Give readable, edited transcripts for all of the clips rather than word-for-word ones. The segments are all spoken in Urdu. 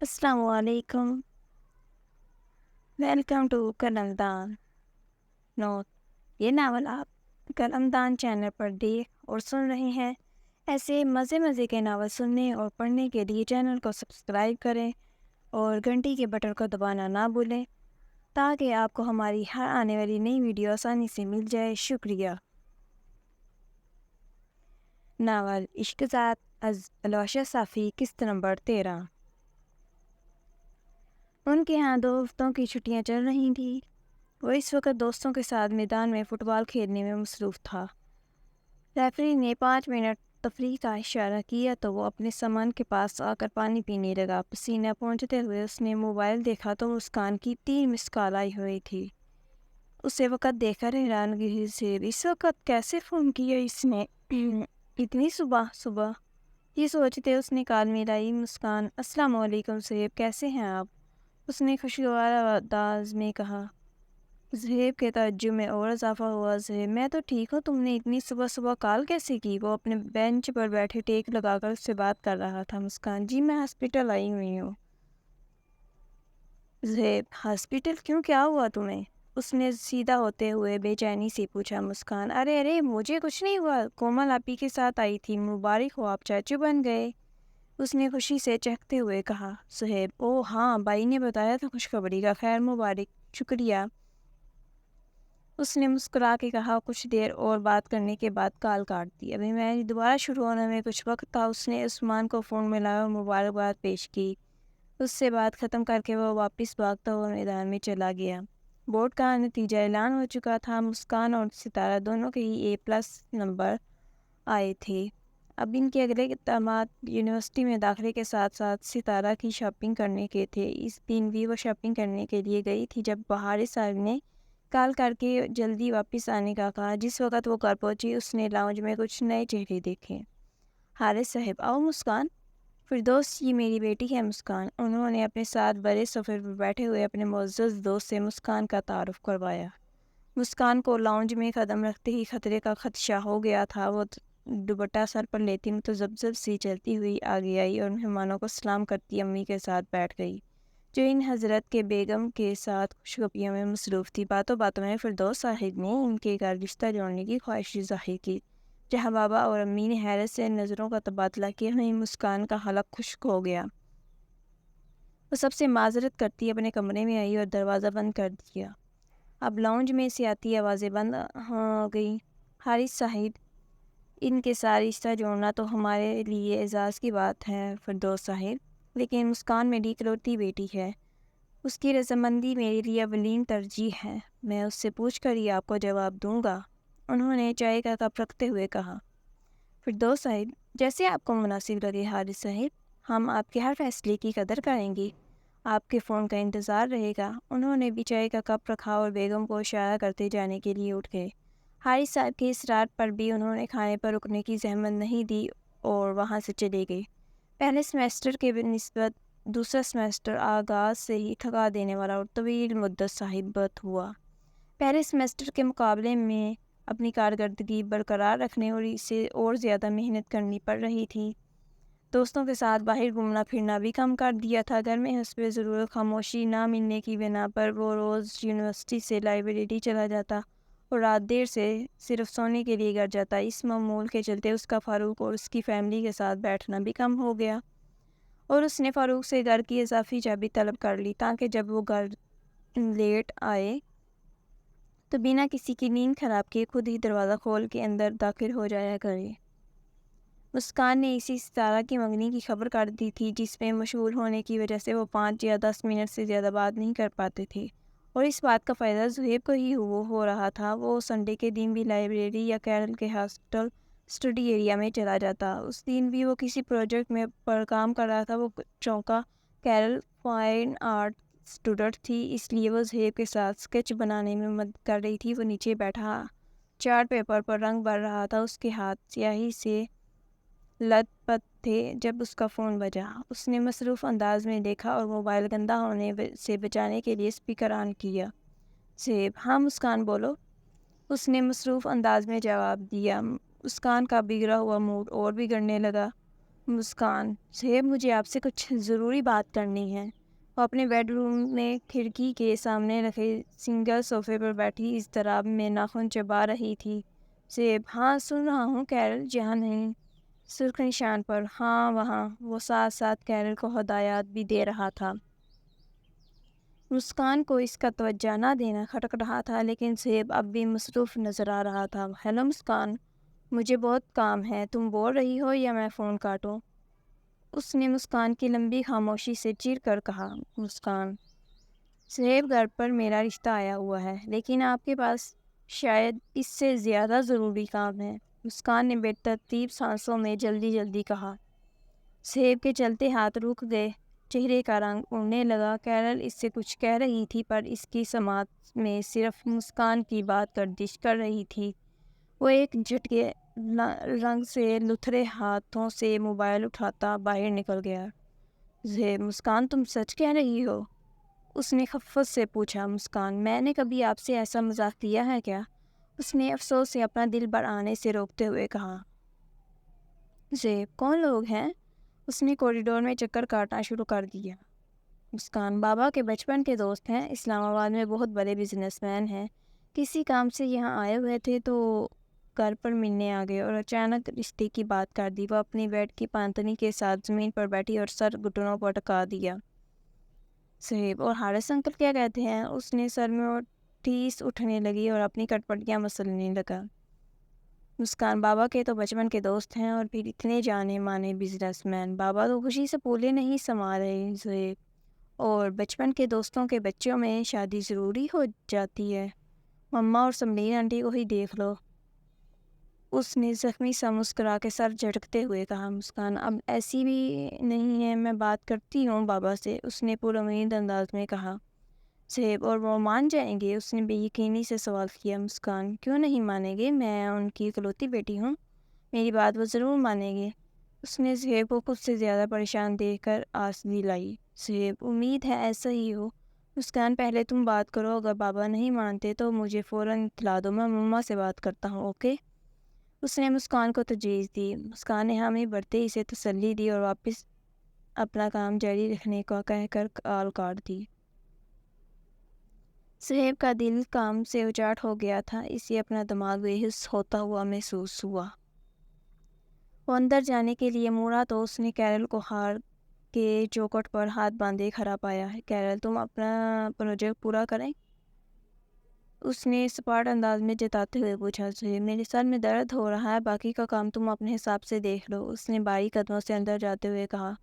السلام علیکم، ویلکم ٹو قلمدان نوٹ۔ یہ ناول آپ قلمدان چینل پر دیکھ اور سن رہے ہیں۔ ایسے مزے کے ناول سننے اور پڑھنے کے لیے چینل کو سبسکرائب کریں اور گھنٹی کے بٹن کو دبانا نہ بھولیں تاکہ آپ کو ہماری ہر آنے والی نئی ویڈیو آسانی سے مل جائے۔ شکریہ۔ ناول عشق ذات از علوشہ صافی، قسط نمبر 13۔ ان کے ہاں 2 ہفتوں کی چھٹیاں چل رہی تھیں۔ وہ اس وقت دوستوں کے ساتھ میدان میں فٹ بال کھیلنے میں مصروف تھا۔ ریفری نے 5 منٹ تفریح کا اشارہ کیا تو وہ اپنے سامان کے پاس آ کر پانی پینے لگا۔ پسینہ پہنچتے ہوئے اس نے موبائل دیکھا تو مسکان کی 3 مس کال آئی ہوئی تھی۔ اسے وقت دیکھ کر حیرانگی سے اس وقت کیسے فون کیا اس نے اتنی صبح؟ یہ سوچتے اس نے کال ملائی۔ مسکان: السلام علیکم صہیب، کیسے ہیں آپ؟ اس نے خوشگوار انداز میں کہا۔ صہیب کے تعجب میں اور اضافہ ہوا۔ صہیب: میں تو ٹھیک ہوں، تم نے اتنی صبح کال کیسے کی؟ وہ اپنے بینچ پر بیٹھے ٹیک لگا کر اس سے بات کر رہا تھا۔ مسکان: جی میں ہاسپٹل آئی ہوئی ہوں۔ صہیب: ہاسپٹل کیوں، کیا ہوا تمہیں؟ اس نے سیدھا ہوتے ہوئے بے چینی سے پوچھا۔ مسکان: ارے مجھے کچھ نہیں ہوا، کومل آپی کے ساتھ آئی تھی، مبارک ہو آپ چاچو بن گئے، اس نے خوشی سے چہکتے ہوئے کہا۔ صہیب: اوہ ہاں، بائی نے بتایا تھا خوشخبری کا، خیر مبارک، شکریہ، اس نے مسکرا کے کہا۔ کچھ دیر اور بات کرنے کے بعد کال کاٹ دی۔ ابھی میچ دوبارہ شروع ہونے میں کچھ وقت تھا۔ اس نے عثمان کو فون ملایا اور مبارکباد پیش کی۔ اس سے بات ختم کر کے وہ واپس بھاگتا ہوا میدان میں چلا گیا۔ بورڈ کا نتیجہ اعلان ہو چکا تھا۔ مسکان اور ستارہ دونوں کے ہی A+ نمبر آئے تھے۔ اب ان کے اگلے اقدامات یونیورسٹی میں داخلے کے ساتھ ساتھ ستارہ کی شاپنگ کرنے کے تھے۔ اس دن بھی وہ شاپنگ کرنے کے لیے گئی تھی جب بہار صاحب نے کال کر کے جلدی واپس آنے کا کہا۔ جس وقت وہ گھر پہنچی اس نے لاؤنج میں کچھ نئے چہرے دیکھے۔ حارث صاحب: آؤ مسکان۔ فردوس: یہ میری بیٹی ہے مسکان۔ انہوں نے اپنے ساتھ بڑے صوفے پر بیٹھے ہوئے اپنے معزز دوست سے مسکان کا تعارف کروایا۔ مسکان کو لاؤنج میں قدم رکھتے ہی خطرے کا خدشہ ہو گیا تھا۔ وہ دوپٹہ سر پر لیتی متذبذب سی چلتی ہوئی آگے آئی اور مہمانوں کو سلام کرتی امی کے ساتھ بیٹھ گئی جو ان حضرت کے بیگم کے ساتھ خوشگپیوں میں مصروف تھی۔ باتوں میں فردوس صاحب نے ان کے گھر رشتہ جوڑنے کی خواہش ظاہر کی۔ جہاں بابا اور امی نے حیرت سے نظروں کا تبادلہ کیا، وہیں مسکان کا حلق خشک ہو گیا۔ وہ سب سے معذرت کرتی اپنے کمرے میں آئی اور دروازہ بند کر دیا۔ اب لاؤنج میں سے آتی آوازیں بند ہو گئیں۔ حارث صاحب: ان کے ساتھ رشتہ جوڑنا تو ہمارے لیے اعزاز کی بات ہے فردوس صاحب، لیکن مسکان میری اکلوتی بیٹی ہے، اس کی رضامندی میرے لیے اولین ترجیح ہے، میں اس سے پوچھ کر ہی آپ کو جواب دوں گا، انہوں نے چائے کا کپ رکھتے ہوئے کہا۔ فردوس صاحب: جیسے آپ کو مناسب لگے حارث صاحب، ہم آپ کے ہر فیصلے کی قدر کریں گے، آپ کے فون کا انتظار رہے گا۔ انہوں نے بھی چائے کا کپ رکھا اور بیگم کو اشارہ کرتے جانے کے لیے اٹھ گئے۔ حارث صاحب کے اصرار پر بھی انہوں نے کھانے پر رکنے کی زحمت نہیں دی اور وہاں سے چلے گئے۔ پہلے سیمسٹر کے نسبت دوسرا سیمسٹر آغاز سے ہی تھکا دینے والا اور طویل مدت ثابت ہوا۔ پہلے سیمسٹر کے مقابلے میں اپنی کارکردگی برقرار رکھنے اور اسے اور زیادہ محنت کرنی پڑ رہی تھی۔ دوستوں کے ساتھ باہر گھومنا پھرنا بھی کم کر دیا تھا۔ گھر میں حسب ضرورت خاموشی نہ ملنے کی بنا پر وہ روز یونیورسٹی سے لائبریری چلا جاتا اور رات دیر سے صرف سونے کے لیے گھر جاتا۔ اس معمول کے چلتے اس کا فاروق اور اس کی فیملی کے ساتھ بیٹھنا بھی کم ہو گیا اور اس نے فاروق سے گھر کی اضافی چابی طلب کر لی تاکہ جب وہ گھر لیٹ آئے تو بنا کسی کی نیند خراب کیے خود ہی دروازہ کھول کے اندر داخل ہو جایا کرے۔ مسکان نے اسی ستارہ کی منگنی کی خبر کر دی تھی جس میں مشغول ہونے کی وجہ سے وہ 5 یا 10 منٹ سے زیادہ بات نہیں کر پاتے تھے، اور اس بات کا فائدہ زہیب کو ہی ہو رہا تھا۔ وہ سنڈے کے دن بھی لائبریری یا کیرل کے ہاسٹل اسٹڈی ایریا میں چلا جاتا۔ اس دن بھی وہ کسی پروجیکٹ میں پر کام کر رہا تھا۔ وہ چونکہ کیرل فائن آرٹ اسٹوڈنٹ تھی اس لیے وہ زہیب کے ساتھ اسکیچ بنانے میں مدد کر رہی تھی۔ وہ نیچے بیٹھا چارٹ پیپر پر رنگ بھر رہا تھا، اس کے ہاتھ سیاہی سے لت پت تھے جب اس کا فون بجا۔ اس نے مصروف انداز میں دیکھا اور موبائل گندا ہونے سے بچانے کے لیے اسپیکر آن کیا۔ زہیب: ہاں مسکان بولو، اس نے مصروف انداز میں جواب دیا۔ مسکان کا بگڑا ہوا موڈ اور بگڑنے لگا۔ مسکان: صہیب مجھے آپ سے کچھ ضروری بات کرنی ہے۔ وہ اپنے بیڈ روم میں کھڑکی کے سامنے رکھے سنگل صوفے پر بیٹھی اضطراب میں ناخن چبا رہی تھی۔ صہیب: ہاں سن رہا ہوں کیرل، جہاں نہیں؟ سرخ نشان پر، ہاں وہاں۔ وہ ساتھ ساتھ کیرل کو ہدایات بھی دے رہا تھا۔ مسکان کو اس کا توجہ نہ دینا کھٹک رہا تھا، لیکن صہیب اب بھی مصروف نظر آ رہا تھا۔ ہیلو مسکان، مجھے بہت کام ہے، تم بول رہی ہو یا میں فون کاٹوں؟ اس نے مسکان کی لمبی خاموشی سے چیر کر کہا۔ مسکان: صہیب گھر پر میرا رشتہ آیا ہوا ہے، لیکن آپ کے پاس شاید اس سے زیادہ ضروری کام ہے۔ مسکان نے بے ترتیب سانسوں میں جلدی جلدی کہا۔ صہیب کے چلتے ہاتھ رک گئے، چہرے کا رنگ اڑنے لگا۔ کیرل اس سے کچھ کہہ رہی تھی، پر اس کی سماعت میں صرف مسکان کی بات گردش کر رہی تھی۔ وہ ایک جھٹکے رنگ سے لتھڑے ہاتھوں سے موبائل اٹھاتا باہر نکل گیا۔ صہیب: مسکان تم سچ کہہ رہی ہو؟ اس نے خفت سے پوچھا۔ مسکان: میں نے کبھی آپ سے ایسا مذاق کیا ہے کیا؟ اس نے افسوس سے اپنا دل بھر آنے سے روکتے ہوئے کہا۔ صہیب: کون لوگ ہیں؟ اس نے کوریڈور میں چکر کاٹنا شروع کر دیا۔ مسکان: بابا کے بچپن کے دوست ہیں، اسلام آباد میں بہت بڑے بزنس مین ہیں، کسی کام سے یہاں آئے ہوئے تھے تو گھر پر ملنے آ گئے اور اچانک رشتے کی بات کر دی۔ وہ اپنی بیڈ کی پانتنی کے ساتھ زمین پر بیٹھی اور سر گھٹنوں پر ٹکا دیا۔ صہیب: اور حارث انکل کیا کہتے ہیں؟ اس نے سر میں ٹھیس اٹھنے لگی اور اپنی کٹپٹیاں مسلنے لگا۔ مسکان: بابا کے تو بچپن کے دوست ہیں اور پھر اتنے جانے مانے بزنس مین، بابا تو خوشی سے پھولے نہیں سما رہے۔ صہیب: اور بچپن کے دوستوں کے بچوں میں شادی ضروری ہو جاتی ہے؟ مما اور سمرین آنٹی کو ہی دیکھ لو۔ اس نے زخمی سا مسکرا کے سر جھٹکتے ہوئے کہا۔ مسکان: اب ایسی بھی نہیں ہے، میں بات کرتی ہوں بابا سے، اس نے پر امید انداز میں کہا۔ صہیب: اور وہ مان جائیں گے؟ اس نے بے یقینی سے سوال کیا۔ مسکان: کیوں نہیں مانیں گے، میں ان کی اکلوتی بیٹی ہوں، میری بات وہ ضرور مانیں گے۔ اس نے صہیب کو خود سے زیادہ پریشان دیکھ کر آس دلائی۔ صہیب: امید ہے ایسا ہی ہو۔ مسکان: پہلے تم بات کرو، اگر بابا نہیں مانتے تو مجھے فوراً اطلاع دو، میں مما سے بات کرتا ہوں، اوکے؟ اس نے مسکان کو تجویز دی۔ مسکان نے حامی بھرتے اسے تسلی دی اور واپس اپنا کام جاری رکھنے کو کہہ کر کال کاٹ دی۔ صہیب کا دل کام سے اچاٹ ہو گیا تھا، اسے اپنا دماغ بے حس ہوتا ہوا محسوس ہوا۔ وہ اندر جانے کے لیے مڑا تو اس نے کیرل کو ہار کے چوکھٹ پر ہاتھ باندھے کھڑا پایا۔ کیرل تم اپنا پروجیکٹ پورا کریں؟ اس نے سپاٹ انداز میں جتاتے ہوئے پوچھا۔ صہیب: میرے سر میں درد ہو رہا ہے، باقی کا کام تم اپنے حساب سے دیکھ لو، اس نے بھاری قدموں سے اندر جاتے ہوئے کہا۔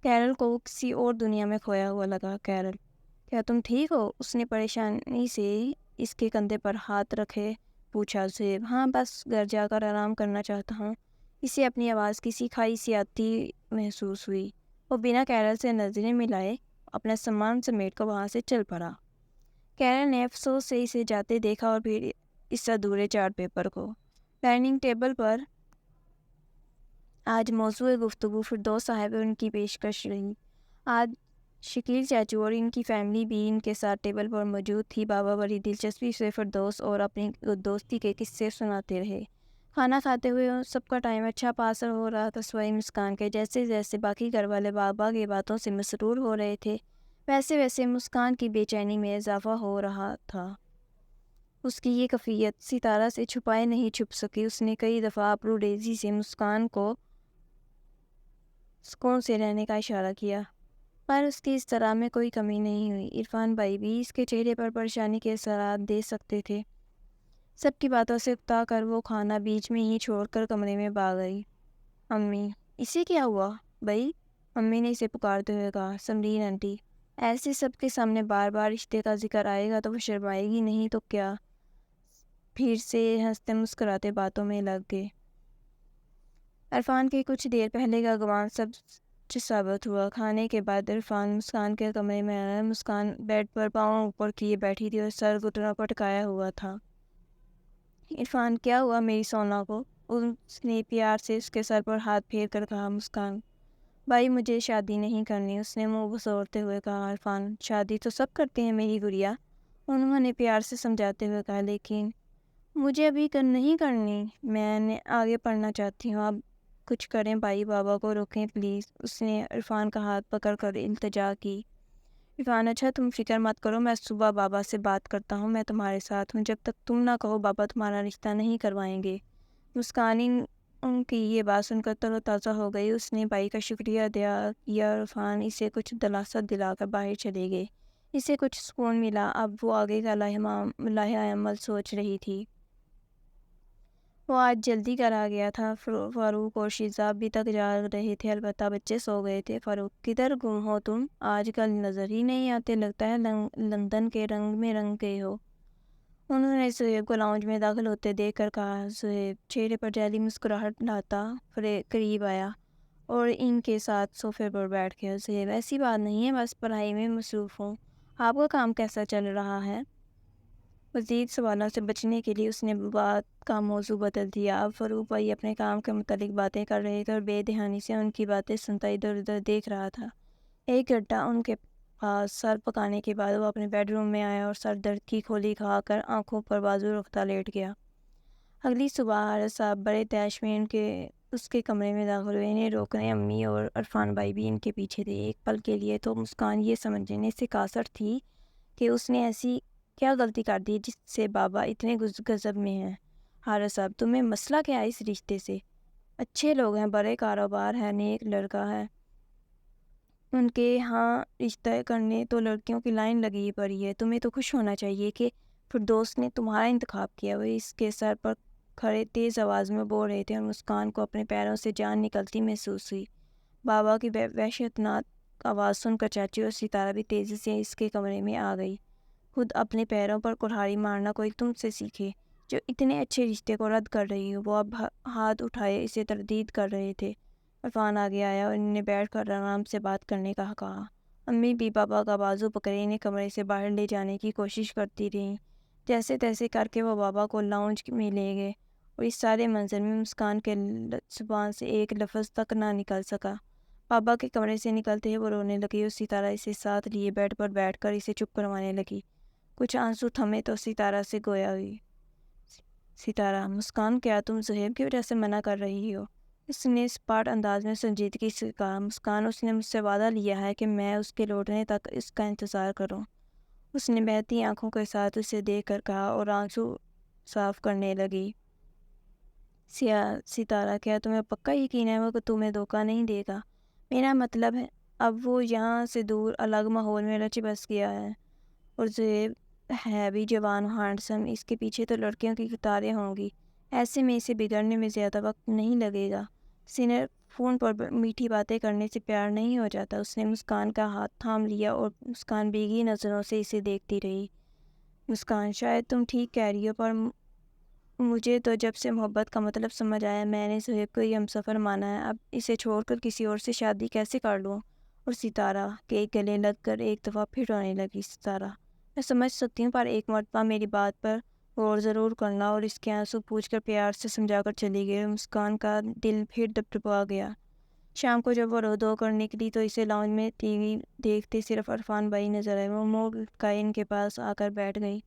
کیرل کو وہ کسی اور دنیا میں کھویا ہوا لگا۔ کیرل: کیا تم ٹھیک ہو؟ اس نے پریشانی سے اس کے کندھے پر ہاتھ رکھے پوچھا۔ صہیب: ہاں بس گھر جا کر آرام کرنا چاہتا ہوں۔ اسے اپنی آواز کسی کھائی سی آتی محسوس ہوئی۔ وہ بنا کیرل سے نظریں ملائے اپنا سامان سمیٹ کر وہاں سے چل پڑا۔ کیرل نے افسوس سے اسے جاتے دیکھا اور پھر اس ادھورے چارٹ پیپر کو۔ ڈائننگ ٹیبل پر آج موضوع گفتگو فردوس صاحب اور ان کی پیشکش رہی۔ آج شکیل چاچو اور ان کی فیملی بھی ان کے ساتھ ٹیبل پر موجود تھی۔ بابا بڑی دلچسپی سے فردوس اور اپنی دوستی کے قصے سناتے رہے۔ کھانا کھاتے ہوئے سب کا ٹائم اچھا پاس ہو رہا تھا، سوائے مسکان کے۔ جیسے جیسے باقی گھر والے بابا کی باتوں سے مسرور ہو رہے تھے، ویسے ویسے مسکان کی بے چینی میں اضافہ ہو رہا تھا۔ اس کی یہ کیفیت ستارہ سے چھپائے نہیں چھپ سکی۔ اس نے کئی دفعہ ابرو ریزی سے مسکان کو سکون سے رہنے کا اشارہ کیا، پر اس کی اس طرح میں کوئی کمی نہیں ہوئی۔ عرفان بھائی بھی اس کے چہرے پر پریشانی کے اثرات دے سکتے تھے۔ سب کی باتوں سے اکتا کر وہ کھانا بیچ میں ہی چھوڑ کر کمرے میں بھاگ گئی۔ امی: اسے کیا ہوا بھائی؟ امی نے اسے پکارتے ہوئے کہا۔ سمرین آنٹی: ایسے سب کے سامنے بار بار رشتے کا ذکر آئے گا تو وہ شرمائے گی نہیں تو کیا؟ پھر سے ہنستے مسکراتے باتوں میں لگ گئے۔ عرفان کے کچھ دیر پہلے کا گمان سچ ثابت ہوا۔ کھانے کے بعد عرفان مسکان کے کمرے میں آیا۔ مسکان بیڈ پر پاؤں اوپر کیے بیٹھی تھی اور سر گھٹنوں پر ٹکایا ہوا تھا۔ عرفان: کیا ہوا میری سونا کو؟ اس نے پیار سے اس کے سر پر ہاتھ پھیر کر کہا۔ مسکان: بھائی مجھے شادی نہیں کرنی، اس نے منہ بسوڑتے ہوئے کہا۔ عرفان: شادی تو سب کرتے ہیں میری گڑیا، انہوں نے پیار سے سمجھاتے ہوئے کہا، لیکن مجھے ابھی نہیں کرنی، میں آگے پڑھنا چاہتی ہوں، اب کچھ کریں بھائی، بابا کو روکیں پلیز۔ اس نے عرفان کا ہاتھ پکڑ کر التجا کی۔ عرفان اچھا تم فکر مت کرو، میں صبح بابا سے بات کرتا ہوں، میں تمہارے ساتھ ہوں، جب تک تم نہ کہو بابا تمہارا رشتہ نہیں کروائیں گے۔ مسکان ان کی یہ بات سن کر تر و تازہ ہو گئی۔ اس نے بھائی کا شکریہ ادا کیا۔ عرفان اسے کچھ دلاسا دلا کر باہر چلے گئے۔ اسے کچھ سکون ملا۔ اب وہ آگے کا لائحہ عمل سوچ رہی تھی۔ وہ آج جلدی گھر آ گیا تھا۔ فاروق اور شیزا ابھی تک جاگ رہے تھے، البتہ بچے سو گئے تھے۔ فاروق کدھر گم ہو تم؟ آج کل نظر ہی نہیں آتے، لگتا ہے لندن کے رنگ میں رنگ گئے ہو۔ انہوں نے صہیب کو لاؤنج میں داخل ہوتے دیکھ کر کہا۔ صہیب چہرے پر جعلی مسکراہٹ لاتا قریب آیا اور ان کے ساتھ صوفے پر بیٹھ گیا۔ صہیب ایسی بات نہیں ہے، بس پڑھائی میں مصروف ہوں۔ آپ کا کام کیسا چل رہا ہے؟ مزید سوالوں سے بچنے کے لیے اس نے بات کا موضوع بدل دیا۔ اب فاروق بھائی اپنے کام کے متعلق باتیں کر رہے تھے اور بے دھیانی سے ان کی باتیں سنتا ادھر ادھر دیکھ رہا تھا۔ ایک گھنٹہ ان کے پاس سر پکانے کے بعد وہ اپنے بیڈ روم میں آیا اور سر درد کی گولی کھا کر آنکھوں پر بازو رکھتا لیٹ گیا۔ اگلی صبح حارث صاحب بڑے تیش میں اس کے کمرے میں داخل ہوئے۔ انہیں روکنے امی اور عرفان بھائی بھی ان کے پیچھے تھے۔ ایک پل کے لیے تو مسکان یہ سمجھنے سے قاصر تھی کہ اس نے ایسی کیا غلطی کر دی جس سے بابا اتنے غضب میں ہیں۔ حارث صاحب تمہیں مسئلہ کیا ہے اس رشتے سے؟ اچھے لوگ ہیں، بڑے کاروبار ہے، نیک لڑکا ہے، ان کے ہاں رشتہ کرنے تو لڑکیوں کی لائن لگی پڑی ہے۔ تمہیں تو خوش ہونا چاہیے کہ فردوس نے تمہارا انتخاب کیا۔ وہ اس کے سر پر کھڑے تیز آواز میں بول رہے تھے اور مسکان کو اپنے پیروں سے جان نکلتی محسوس ہوئی۔ بابا کی وحشتناک آواز سن کر چاچی اور ستارہ بھی تیزی سے اس کے کمرے میں آ گئی۔ خود اپنے پیروں پر کلہاڑی مارنا کوئی تم سے سیکھے جو اتنے اچھے رشتے کو رد کر رہی ہو۔ وہ اب ہاتھ اٹھائے اسے تردید کر رہے تھے۔ عرفان آگے آیا اور انہیں بیٹھ کر آرام سے بات کرنے کا کہا۔ امی بھی بابا کا بازو پکڑے انہیں کمرے سے باہر لے جانے کی کوشش کرتی رہیں۔ جیسے تیسے کر کے وہ بابا کو لاؤنج میں لے گئے اور اس سارے منظر میں مسکان کے زبان سے ایک لفظ تک نہ نکل سکا۔ بابا کے کمرے سے نکلتے ہی وہ رونے لگی اور ستارہ اسے ساتھ لیے بیڈ پر بیٹھ کر اسے چپ کروانے لگی۔ کچھ آنسو تھمے تو ستارہ سے گویا ہوئی۔ ستارہ مسکان کیا تم صہیب کی وجہ سے منع کر رہی ہو؟ اس نے سپاٹ انداز میں سنجیدگی سے کہا۔ مسکان اس نے مجھ سے وعدہ لیا ہے کہ میں اس کے لوٹنے تک اس کا انتظار کروں۔ اس نے بہتی آنکھوں کے ساتھ اسے دیکھ کر کہا اور آنسو صاف کرنے لگی۔ ستارہ کیا تمہیں پکا یقین ہے وہ کہ تمہیں دھوکہ نہیں دے گا؟ میرا مطلب ہے اب وہ یہاں سے دور الگ ماحول میں رچ بس گیا ہے اور صہیب ہے بھی جوان و ہینڈسم، اس کے پیچھے تو لڑکیوں کی قطاریں ہوں گی، ایسے میں اسے بگڑنے میں زیادہ وقت نہیں لگے گا۔ صرف فون پر میٹھی باتیں کرنے سے پیار نہیں ہو جاتا۔ اس نے مسکان کا ہاتھ تھام لیا اور مسکان بھیگی نظروں سے اسے دیکھتی رہی۔ مسکان شاید تم ٹھیک کہہ رہی ہو، پر مجھے تو جب سے محبت کا مطلب سمجھ آیا میں نے صہیب کو یہ ہمسفر مانا ہے، اب اسے چھوڑ کر کسی اور سے شادی کیسے کر لوں؟ اور ستارہ کے گلے لگ کر ایک دفعہ پھر رونے لگی۔ ستارہ میں سمجھ سکتی ہوں، پر ایک مرتبہ میری بات پر غور ضرور کرنا۔ اور اس کے آنسو پوچھ کر پیار سے سمجھا کر چلی گئی۔ مسکان کا دل پھر ڈبڈبا گیا۔ شام کو جب وہ رو دھو کر نکلی تو اسے لاؤنج میں ٹی وی دیکھتے صرف عرفان بھائی نظر آئے۔ وہ منہ لٹکائے ان کے پاس آ کر بیٹھ گئی۔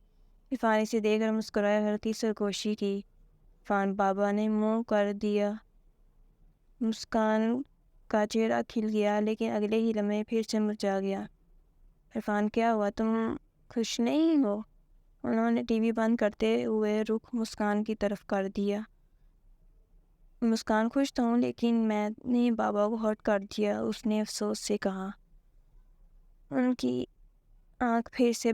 عرفان اسے دیکھ کر مسکرایا، ہلکی سرگوشی کی۔ عرفان بابا نے منہ کر دیا۔ مسکان کا چہرہ کھل گیا لیکن اگلے ہی لمحے پھر سے مرجھا گیا۔ عرفان کیا ہوا، تم خوش نہیں ہو؟ انہوں نے ٹی وی بند کرتے ہوئے رخ مسکان کی طرف کر دیا۔ مسکان خوش تو ہوں لیکن میں نے بابا کو ہرٹ کر دیا، اس نے افسوس سے کہا۔ ان کی آنکھ پھر سے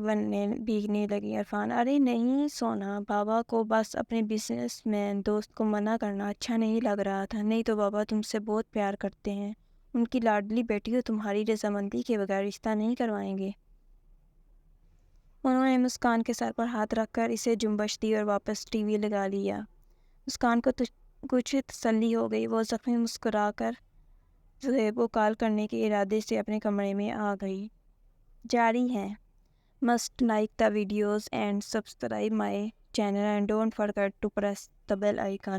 بھیگنے لگی۔ عرفان ارے نہیں سونا، بابا کو بس اپنے بزنس مین دوست کو منع کرنا اچھا نہیں لگ رہا تھا، نہیں تو بابا تم سے بہت پیار کرتے ہیں، ان کی لاڈلی بیٹی ہو، تمہاری رضامندی کے بغیر رشتہ نہیں کروائیں گے۔ انہوں نے مسکان کے سر پر ہاتھ رکھ کر اسے جنبش دی اور واپس ٹی وی لگا لیا۔ مسکان کو کچھ تسلی ہو گئی۔ وہ زخمی مسکرا کر صہیب کو کال کرنے کے ارادے سے اپنے کمرے میں آ گئی۔ جاری ہے۔ Must like the videos and subscribe my channel and don't forget to press the bell icon.